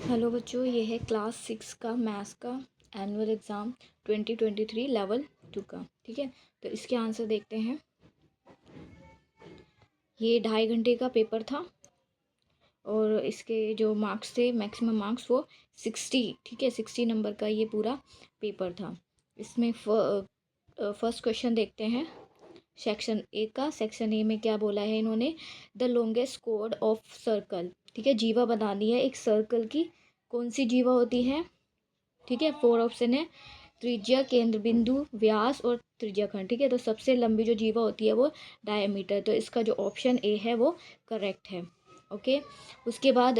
Hello बच्चों, ये है क्लास 6 का मैथ्स का एनुअल एग्ज़ाम 2023 लेवल 2 का। ठीक है, तो इसके आंसर देखते हैं। ये 2.5 घंटे का पेपर था और इसके जो मार्क्स थे, मैक्सिमम मार्क्स वो 60। ठीक है, 60 नंबर का ये पूरा पेपर था। इसमें फर्स्ट क्वेश्चन देखते हैं सेक्शन ए का। सेक्शन ए में क्या बोला है इन्होंने, the longest code of circle. ठीक है, जीवा बनानी है एक सर्कल की। कौन सी जीवा होती है? ठीक है, 4 ऑप्शन है, त्रिज्या, केंद्र बिंदु, व्यास और त्रिज्याखंड। ठीक है, तो सबसे लंबी जो जीवा होती है वो डायमीटर। तो इसका जो ऑप्शन ए है वो करेक्ट है। ओके, उसके बाद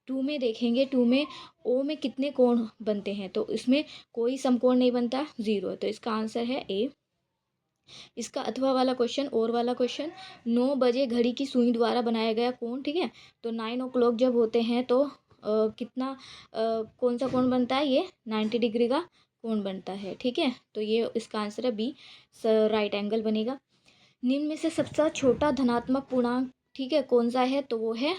2 में देखेंगे। 2 में ओ में कितने कोण बनते हैं, तो इसमें कोई समकोण नहीं बनता, 0। तो इसका आंसर है ए। इसका अथवा वाला क्वेश्चन, और वाला क्वेश्चन, 9 बजे घड़ी की सुई द्वारा बनाया गया कोण। ठीक है, तो 9 o'clock जब होते हैं तो कितना कौन सा कोण बनता है? ये 90 डिग्री का कोण बनता है। ठीक है, तो ये इसका आंसर है बी, राइट एंगल बनेगा। निम्न में से सबसे छोटा धनात्मक पूर्णांक, ठीक है, कौन सा है? तो वो है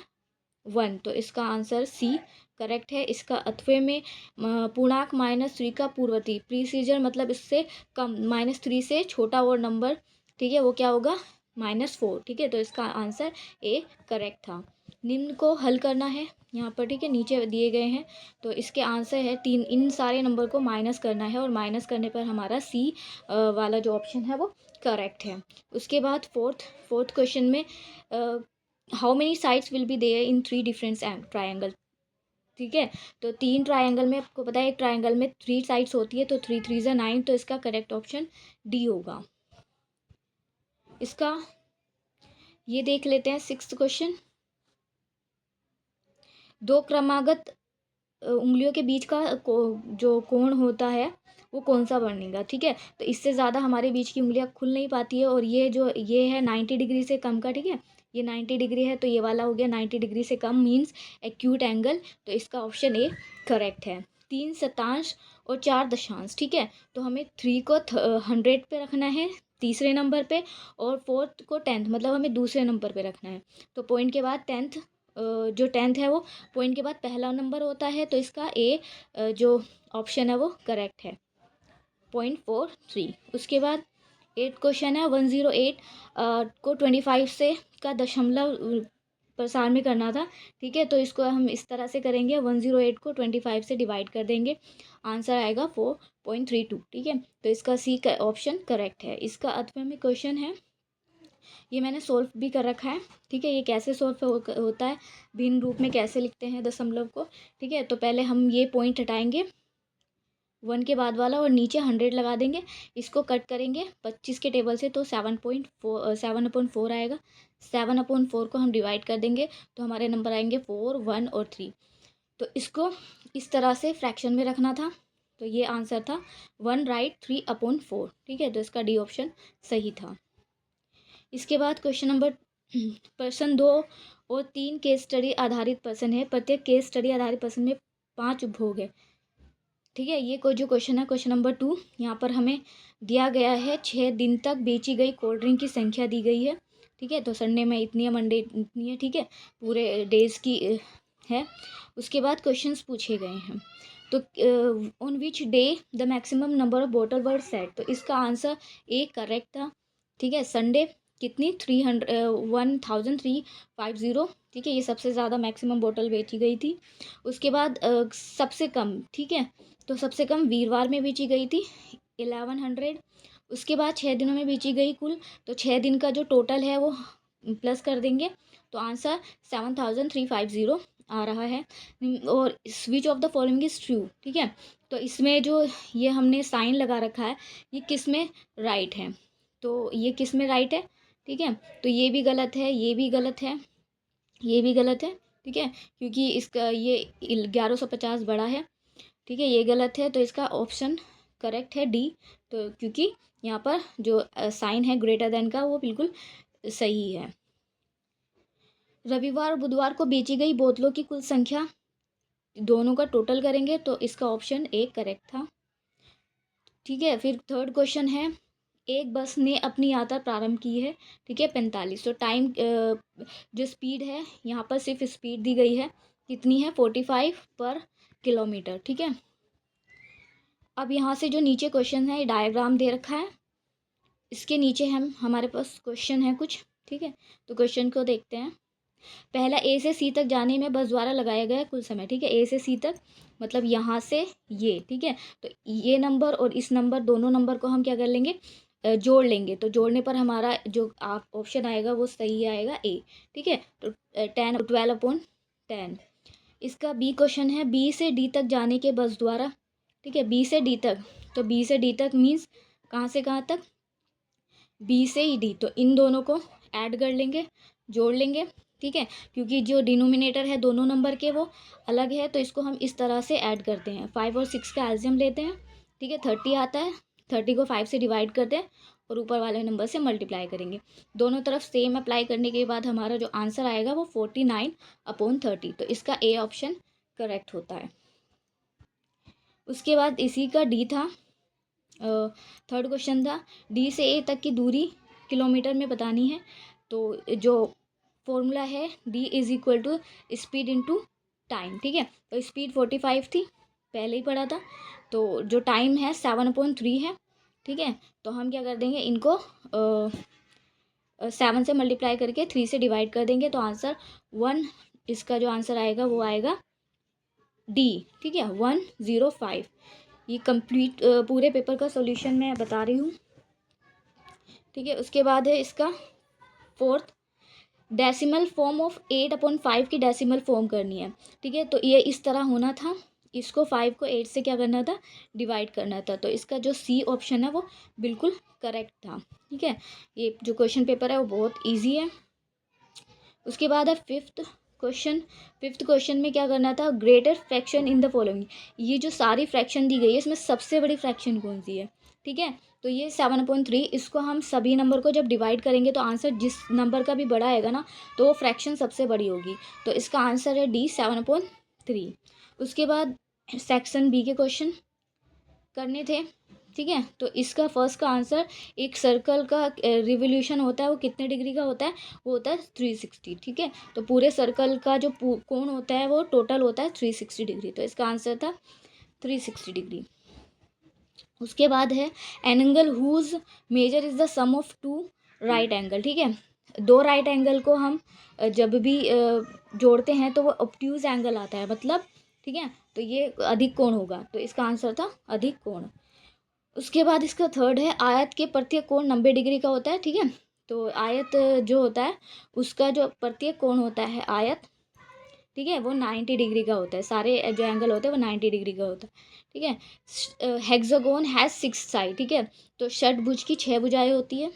1। तो इसका आंसर सी करेक्ट है। इसका अथवे में पूर्णांक -3 का पूर्ववर्ती, प्रीसीजर मतलब इससे कम, -3 से छोटा और नंबर, ठीक है, वो क्या होगा? -4। ठीक है, तो इसका आंसर ए करेक्ट था। निम्न को हल करना है यहाँ पर। ठीक है, नीचे दिए गए हैं, तो इसके आंसर है 3। इन सारे नंबर को माइनस करना है और माइनस करने पर हमारा सी वाला जो ऑप्शन है वो करेक्ट है। उसके बाद फोर्थ क्वेश्चन में how many sides will be there in 3 different triangle. ठीक है, तो 3 ट्राइंगल में आपको पता है एक ट्राइंगल में 3 साइड्स होती है, तो 3 3 ज़ा 9। तो इसका करेक्ट ऑप्शन डी होगा। इसका ये देख लेते हैं 6th क्वेश्चन। दो क्रमागत उंगलियों के बीच का जो कोण होता है वो कौन सा बनेगा? ठीक है, तो इससे ज़्यादा हमारे बीच की उंगलियां खुल नहीं पाती है, और ये है 90 डिग्री से कम का। ठीक है, ये 90 डिग्री है, तो ये वाला हो गया 90 डिग्री से कम, मीन्स एक्यूट एंगल। तो इसका ऑप्शन ए करेक्ट है। 3 शतांश और 4 दशांश। ठीक है, तो हमें 3 को 100 पे रखना है तीसरे नंबर पे, और 4 को 10th मतलब हमें दूसरे नंबर पे रखना है। तो पॉइंट के बाद 10th, जो 10th है वो पॉइंट के बाद पहला नंबर होता है, तो इसका ए जो ऑप्शन है वो करेक्ट है, 0.43। उसके बाद 8th क्वेश्चन है, 108 को 25 से का दशमलव प्रसार में करना था। ठीक है, तो इसको हम इस तरह से करेंगे, 108 को 25 से डिवाइड कर देंगे, आंसर आएगा 4.32। ठीक है, तो इसका सी का ऑप्शन करेक्ट है। इसका अथवा में क्वेश्चन है, ये मैंने सोल्व भी कर रखा है। ठीक है, ये कैसे सोल्व होता है, भिन्न रूप में कैसे लिखते हैं दशमलव को। ठीक है, तो पहले हम ये पॉइंट हटाएंगे 1 के बाद वाला, और नीचे 100 लगा देंगे। इसको कट करेंगे 25 के टेबल से, तो 7/4 आएगा। 7/4 को हम डिवाइड कर देंगे, तो हमारे नंबर आएंगे 4, 1 और 3। तो इसको इस तरह से फ्रैक्शन में रखना था, तो ये आंसर था 1 राइट 3/4। ठीक है, तो इसका डी ऑप्शन सही था। इसके बाद क्वेश्चन नंबर प्रश्न 2 और 3 केस स्टडी आधारित प्रश्न है। प्रत्येक केस स्टडी आधारित प्रश्न में 5 उपभोग है। ठीक है, ये जो क्वेश्चन है, क्वेश्चन नंबर 2, यहाँ पर हमें दिया गया है 6 दिन तक बेची गई कोल्ड ड्रिंक की संख्या दी गई है। ठीक है, तो संडे में इतनी है, मंडे इतनी है। ठीक है, पूरे डेज की है। उसके बाद क्वेश्चंस पूछे गए हैं, तो on which day the maximum number of bottle were set. तो इसका आंसर ए करेक्ट था। ठीक है, संडे कितनी 1350। ठीक है, ये सबसे ज़्यादा मैक्सिमम बोतल बेची गई थी। उसके बाद सबसे कम, ठीक है, तो सबसे कम वीरवार में बेची गई थी 1100। उसके बाद 6 दिनों में बेची गई कुल, तो 6 दिन का जो टोटल है वो प्लस कर देंगे, तो आंसर 7350 आ रहा है। और switch off the following is true. ठीक है, तो इसमें जो ये हमने साइन लगा रखा है, ये किस में राइट है? तो ये किस में राइट है? ठीक है, तो ये भी गलत है, ये भी गलत है, ये भी गलत है। ठीक है, क्योंकि इसका ये 1150 बड़ा है। ठीक है, ये गलत है, तो इसका ऑप्शन करेक्ट है डी। तो क्योंकि यहाँ पर जो साइन है ग्रेटर देन का वो बिल्कुल सही है। रविवार और बुधवार को बेची गई बोतलों की कुल संख्या, दोनों का टोटल करेंगे, तो इसका ऑप्शन ए करेक्ट था। ठीक है, फिर 3rd क्वेश्चन है, एक बस ने अपनी यात्रा प्रारंभ की है। ठीक है, 45। तो टाइम जो स्पीड है, यहाँ पर सिर्फ स्पीड दी गई है, कितनी है 45 पर किलोमीटर, ठीक है। अब यहाँ से जो नीचे क्वेश्चन है, डायग्राम दे रखा है, इसके नीचे हमारे पास क्वेश्चन है कुछ, ठीक है। तो क्वेश्चन को देखते हैं। पहला, ए से सी तक जाने में बस द्वारा लगाया गया कुल समय, ठीक है। ए से सी तक मतलब यहाँ से ये, ठीक है। तो ये नंबर और इस नंबर, दोनों नंबर को हम क्या कर लेंगे, जोड़ लेंगे। तो जोड़ने पर हमारा जो आप ऑप्शन आएगा वो सही आएगा, ए, ठीक है। तो 12/10। इसका बी क्वेश्चन है, बी से डी तक जाने के बस द्वारा, ठीक है। बी से डी तक, तो बी से डी तक मीन्स कहाँ से कहाँ तक, बी से डी। तो इन दोनों को ऐड कर लेंगे, जोड़ लेंगे, ठीक है। क्योंकि जो डिनोमिनेटर है दोनों नंबर के वो अलग है, तो इसको हम इस तरह से ऐड करते हैं। 5 और 6 का एल्सियम लेते हैं, ठीक है। 30 आता है, 30 को 5 से डिवाइड करते हैं और ऊपर वाले नंबर से मल्टीप्लाई करेंगे। दोनों तरफ सेम अप्लाई करने के बाद हमारा जो आंसर आएगा वो 49/30। तो इसका ए ऑप्शन करेक्ट होता है। उसके बाद इसी का डी था, थर्ड क्वेश्चन था, डी से ए तक की दूरी किलोमीटर में बतानी है। तो जो फॉर्मूला है, D is equal to speed into time, ठीक है। तो स्पीड 45 थी, पहले ही पढ़ा था। तो जो टाइम है 7/3 है, ठीक है। तो हम क्या कर देंगे, इनको 7 से मल्टीप्लाई करके 3 से डिवाइड कर देंगे। तो आंसर 1, इसका जो आंसर आएगा वो आएगा डी, ठीक है, 105। ये कंप्लीट पूरे पेपर का सॉल्यूशन मैं बता रही हूँ, ठीक है। उसके बाद है इसका फोर्थ, डेसिमल फॉर्म ऑफ 8/5 की डेसिमल फॉर्म करनी है, ठीक है। तो ये इस तरह होना था, इसको 5 को 8 से क्या करना था, डिवाइड करना था। तो इसका जो सी ऑप्शन है वो बिल्कुल करेक्ट था, ठीक है। ये जो क्वेश्चन पेपर है वो बहुत ईजी है। उसके बाद है फिफ्थ क्वेश्चन में क्या करना था, greater fraction in the following. ये जो सारी फ्रैक्शन दी गई है इसमें सबसे बड़ी फ्रैक्शन कौन सी है, ठीक है। तो ये 7/3, इसको हम सभी नंबर को जब डिवाइड करेंगे तो आंसर जिस नंबर का भी बड़ा आएगा ना, तो वो फ्रैक्शन सबसे बड़ी होगी। तो इसका आंसर है डी, 7/3। उसके बाद सेक्शन बी के क्वेश्चन करने थे, ठीक है। तो इसका फर्स्ट का आंसर, एक सर्कल का रिवोल्यूशन होता है वो कितने डिग्री का होता है, वो होता है 360, ठीक है। तो पूरे सर्कल का जो कोण होता है वो टोटल होता है 360 डिग्री। तो इसका आंसर था 360 डिग्री। उसके बाद है an angle whose measure is the sum of 2 right angle, ठीक है। 2 राइट एंगल को हम जब भी जोड़ते हैं तो वो ऑब्ट्यूज एंगल आता है, मतलब, ठीक है। तो ये अधिक कोण होगा, तो इसका आंसर था अधिक कोण। उसके बाद इसका थर्ड है, आयत के प्रत्येक कोण 90 डिग्री का होता है, ठीक है। तो आयत जो होता है उसका जो प्रत्येक कोण होता है आयत, ठीक है, वो 90 डिग्री का होता है। सारे जो एंगल होते हैं वो 90 डिग्री का होता है, ठीक है। हेक्सागोन हैज़ 6 साइड, ठीक है। तो षटभुज की 6 भुजाएं होती है,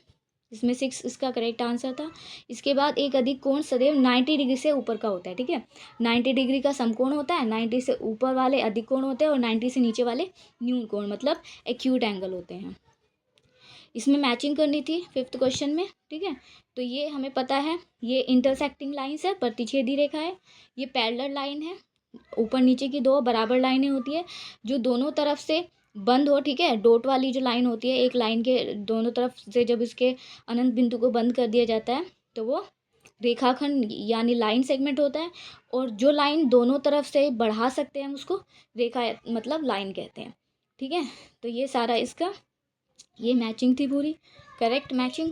इसमें 6 इसका करेक्ट आंसर था। इसके बाद एक अधिक कोण सदैव 90 डिग्री से ऊपर का होता है, ठीक है। 90 डिग्री का समकोण होता है, 90 से ऊपर वाले अधिक कोण होते हैं और 90 से नीचे वाले न्यून कोण, मतलब एक्यूट एंगल होते हैं। इसमें मैचिंग करनी थी फिफ्थ क्वेश्चन में, ठीक है। तो ये हमें पता है, ये इंटरसेक्टिंग लाइन्स है, प्रतिच्छेदी रेखा है। ये पैरेलल लाइन है, ऊपर नीचे की 2 बराबर लाइनें होती है जो दोनों तरफ से बंद हो, ठीक है। डॉट वाली जो लाइन होती है, एक लाइन के दोनों तरफ से जब इसके अनंत बिंदु को बंद कर दिया जाता है तो वो रेखाखंड यानी लाइन सेगमेंट होता है। और जो लाइन दोनों तरफ से बढ़ा सकते हैं हम उसको रेखा मतलब लाइन कहते हैं, ठीक है। तो ये सारा इसका ये मैचिंग थी पूरी, करेक्ट मैचिंग।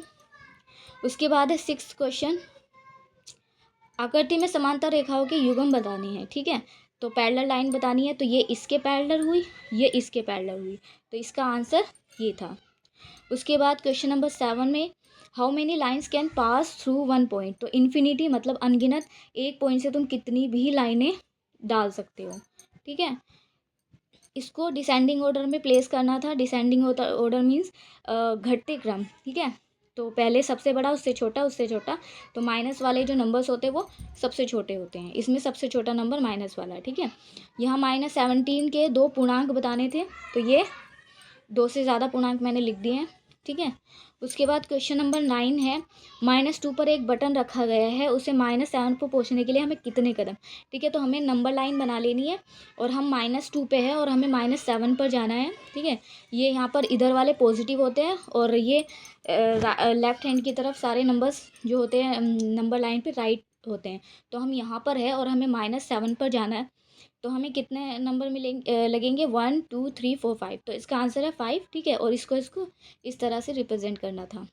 उसके बाद है सिक्स्थ क्वेश्चन, आकृति में समांतर रेखाओं की युग्म बतानी है, ठीक है। तो पैरेलल लाइन बतानी है, तो ये इसके पैरेलल हुई, ये इसके पैरेलल हुई, तो इसका आंसर ये था। उसके बाद क्वेश्चन नंबर 7 में, how many lines can pass through 1 point. तो इन्फिनिटी मतलब अनगिनत, एक पॉइंट से तुम कितनी भी लाइनें डाल सकते हो, ठीक है। इसको डिसेंडिंग ऑर्डर में प्लेस करना था। डिसेंडिंग ऑर्डर मीन्स घटते क्रम, ठीक है। तो पहले सबसे बड़ा, उससे छोटा, उससे छोटा। तो माइनस वाले जो नंबर्स होते हैं वो सबसे छोटे होते हैं, इसमें सबसे छोटा नंबर माइनस वाला है, ठीक है। यहाँ -17 के 2 पूर्णांक बताने थे, तो ये 2 से ज़्यादा पूर्णांक मैंने लिख दिए हैं, ठीक है। उसके बाद क्वेश्चन नंबर 9 है, -2 पर एक बटन रखा गया है, उसे -7 पर पहुँचने के लिए हमें कितने कदम, ठीक है। तो हमें नंबर लाइन बना लेनी है और हम -2 पे है और हमें -7 पर जाना है, ठीक है। ये यहाँ पर इधर वाले पॉजिटिव होते हैं और ये लेफ्ट हैंड की तरफ सारे नंबर्स जो होते हैं नंबर लाइन पे राइट होते हैं। तो हम यहाँ पर है और हमें -7 पर जाना है, तो हमें कितने नंबर लगेंगे 1 2 3 4 5। तो इसका आंसर है 5, ठीक है। और इसको इसको इस तरह से रिप्रेजेंट करना था।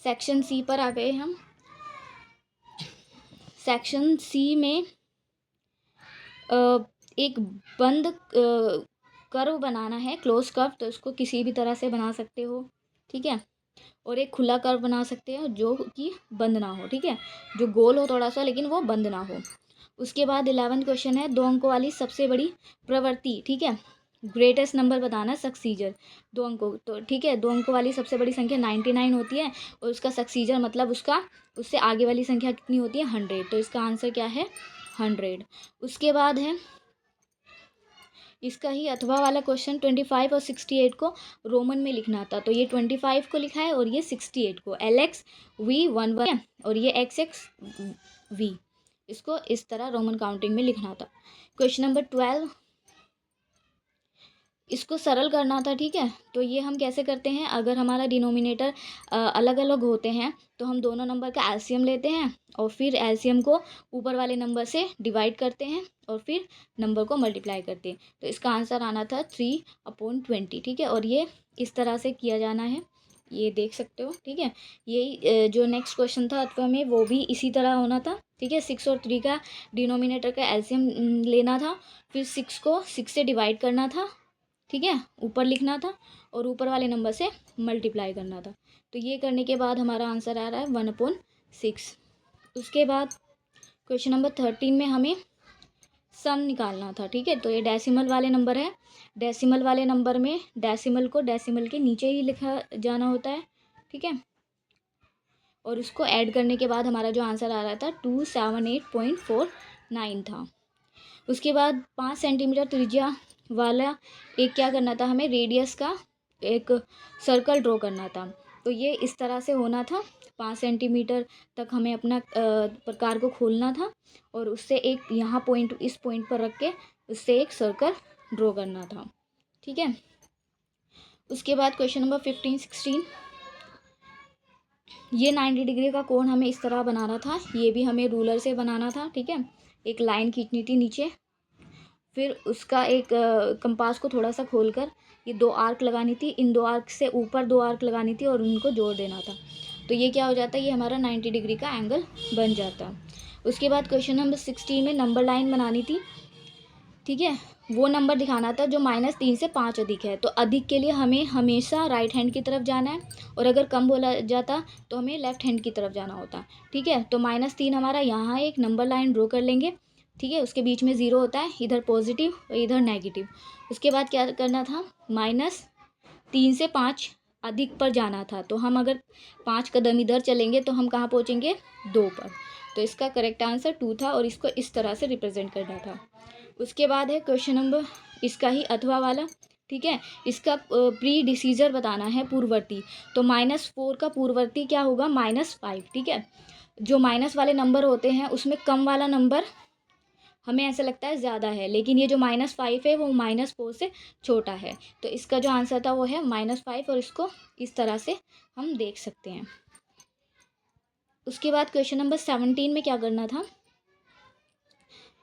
सेक्शन सी पर आ गए हम। सेक्शन सी में एक बंद कर्व बनाना है, क्लोज कर्व। तो इसको किसी भी तरह से बना सकते हो, ठीक है। और एक खुला कर्व बना सकते हो जो कि बंद ना हो, ठीक है, जो गोल हो थोड़ा सा लेकिन वो बंद ना हो। उसके बाद 11वां क्वेश्चन है 2 अंकों वाली सबसे बड़ी प्रवृत्ति, ठीक है। ग्रेटेस्ट नंबर बताना, सक्सीजर 2 अंकों। तो ठीक है, 2 अंकों वाली सबसे बड़ी संख्या 99 होती है और उसका सक्सीजर मतलब उसका उससे आगे वाली संख्या कितनी होती है 100। तो इसका आंसर क्या है 100। उसके बाद है इसका ही अथवा वाला क्वेश्चन 25 और 68 को रोमन में लिखना था। तो ये 25 को लिखा है और ये 68 को LXV11 और ये XX V, इसको इस तरह रोमन काउंटिंग में लिखना था। क्वेश्चन नंबर 12, इसको सरल करना था, ठीक है। तो ये हम कैसे करते हैं, अगर हमारा डिनोमिनेटर अलग अलग होते हैं तो हम दोनों नंबर का एलसीएम लेते हैं और फिर एलसीएम को ऊपर वाले नंबर से डिवाइड करते हैं और फिर नंबर को मल्टीप्लाई करते हैं। तो इसका आंसर आना था 3/20, ठीक है। और ये इस तरह से किया जाना है, ये देख सकते हो, ठीक है। यही जो नेक्स्ट क्वेश्चन था अथवा में वो भी इसी तरह होना था, ठीक है। 6 और 3 का डिनोमिनेटर का एलसीएम लेना था, फिर 6 को 6 से डिवाइड करना था, ठीक है, ऊपर लिखना था और ऊपर वाले नंबर से मल्टीप्लाई करना था। तो ये करने के बाद हमारा आंसर आ रहा है 1/6। उसके बाद क्वेश्चन नंबर 13 में हमें सम निकालना था, ठीक है। तो ये डेसिमल वाले नंबर है, डेसिमल वाले नंबर में डेसिमल को डेसिमल के नीचे ही लिखा जाना होता है, ठीक है। और उसको ऐड करने के बाद हमारा जो आंसर आ रहा था 278.49 था। उसके बाद 5 सेंटीमीटर त्रिज्या वाला एक क्या करना था, हमें रेडियस का एक सर्कल ड्रॉ करना था। तो ये इस तरह से होना था, 5 सेंटीमीटर तक हमें अपना प्रकार को खोलना था और उससे एक यहाँ पॉइंट, इस पॉइंट पर रख के उससे एक सर्कल ड्रॉ करना था, ठीक है। उसके बाद क्वेश्चन नंबर 15 16, ये 90 डिग्री का कोण हमें इस तरह बनाना था। ये भी हमें रूलर से बनाना था, ठीक है। एक लाइन खींचनी थी नीचे, फिर उसका एक कंपास को थोड़ा सा खोलकर ये 2 आर्क लगानी थी, इन 2 आर्क से ऊपर 2 आर्क लगानी थी और उनको जोड़ देना था। तो ये क्या हो जाता है, ये हमारा 90 डिग्री का एंगल बन जाता। उसके बाद क्वेश्चन नंबर 16 में नंबर लाइन बनानी थी, ठीक है। वो नंबर दिखाना था जो -3 से 5 अधिक है। तो अधिक के लिए हमें हमेशा राइट हैंड की तरफ जाना है और अगर कम बोला जाता तो हमें लेफ्ट हैंड की तरफ जाना होता, ठीक है। तो -3 हमारा यहाँ एक नंबर लाइन ड्रॉ कर लेंगे, ठीक है। उसके बीच में 0 होता है, इधर पॉजिटिव और इधर नेगेटिव। उसके बाद क्या करना था, -3 से 5 अधिक पर जाना था। तो हम अगर 5 कदम इधर चलेंगे तो हम कहाँ पहुँचेंगे 2 पर। तो इसका करेक्ट आंसर 2 था और इसको इस तरह से रिप्रेजेंट करना था। उसके बाद है क्वेश्चन नंबर इसका ही अथवा वाला, ठीक है। इसका प्री डिसीजर बताना है, पूर्ववर्ती। तो -4 का पूर्ववर्ती क्या होगा, -5, ठीक है। जो माइनस वाले नंबर होते हैं उसमें कम वाला नंबर हमें ऐसा लगता है ज़्यादा है, लेकिन ये जो -5 है वो -4 से छोटा है। तो इसका जो आंसर था वो है -5 और इसको इस तरह से हम देख सकते हैं। उसके बाद क्वेश्चन नंबर 17 में क्या करना था,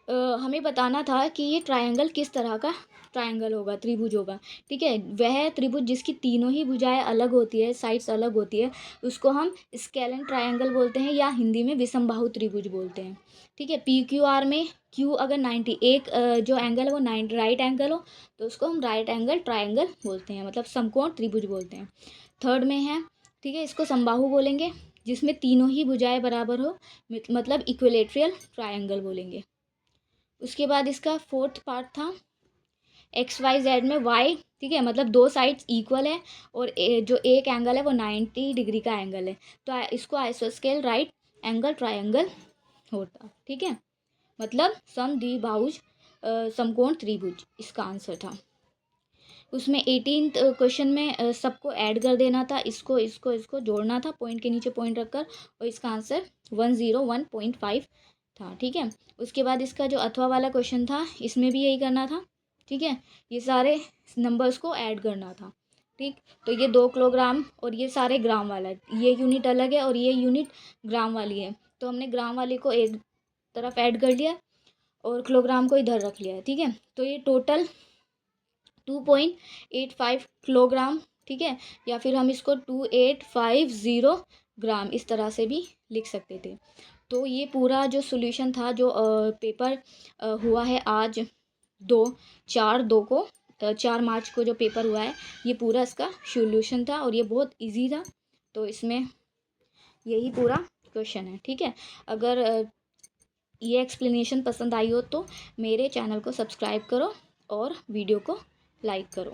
हमें बताना था कि ये ट्रायंगल किस तरह का ट्रायंगल होगा, त्रिभुज होगा, ठीक है। वह त्रिभुज जिसकी तीनों ही भुजाएं अलग होती है, साइड्स अलग होती है, उसको हम स्केलन ट्रायंगल बोलते हैं या हिंदी में विषमबाहु त्रिभुज बोलते हैं, ठीक है। PQR में Q अगर 90 एक जो एंगल है वो 90 राइट एंगल हो तो उसको हम राइट एंगल ट्रायंगल बोलते हैं, मतलब समकोण त्रिभुज बोलते हैं। थर्ड में है, ठीक है, इसको समबाहु बोलेंगे, जिसमें तीनों ही भुजाएं बराबर हो, मतलब इक्विलेटरल ट्रायंगल बोलेंगे। उसके बाद इसका फोर्थ पार्ट था XYZ में Y, ठीक है, मतलब 2 साइड्स इक्वल है और जो एक एंगल है वो 90 डिग्री का एंगल है। तो इसको आइसोस्केल राइट एंगल ट्रायंगल होता, ठीक है, मतलब समद्विबाहुज समकोण त्रिभुज इसका आंसर था। उसमें 18th क्वेश्चन में सबको ऐड कर देना था, इसको इसको इसको जोड़ना था, पॉइंट के नीचे पॉइंट रखकर, और इसका आंसर 101.5 था, ठीक है। उसके बाद इसका जो अथवा वाला क्वेश्चन था इसमें भी यही करना था, ठीक है। ये सारे नंबर्स को ऐड करना था, ठीक। तो ये 2 किलोग्राम और ये सारे ग्राम वाला है, ये यूनिट अलग है और ये यूनिट ग्राम वाली है। तो हमने ग्राम वाले को एक तरफ ऐड कर लिया और किलोग्राम को इधर रख लिया है, ठीक है। तो ये टोटल 2.85 किलोग्राम, ठीक है, या फिर हम इसको 2850 ग्राम इस तरह से भी लिख सकते थे। तो ये पूरा जो सॉल्यूशन था, जो पेपर हुआ है आज 4 मार्च को जो पेपर हुआ है, ये पूरा इसका सॉल्यूशन था और ये बहुत इजी था। तो इसमें यही पूरा क्वेश्चन है, ठीक है। अगर ये एक्सप्लेनेशन पसंद आई हो तो मेरे चैनल को सब्सक्राइब करो और वीडियो को लाइक करो।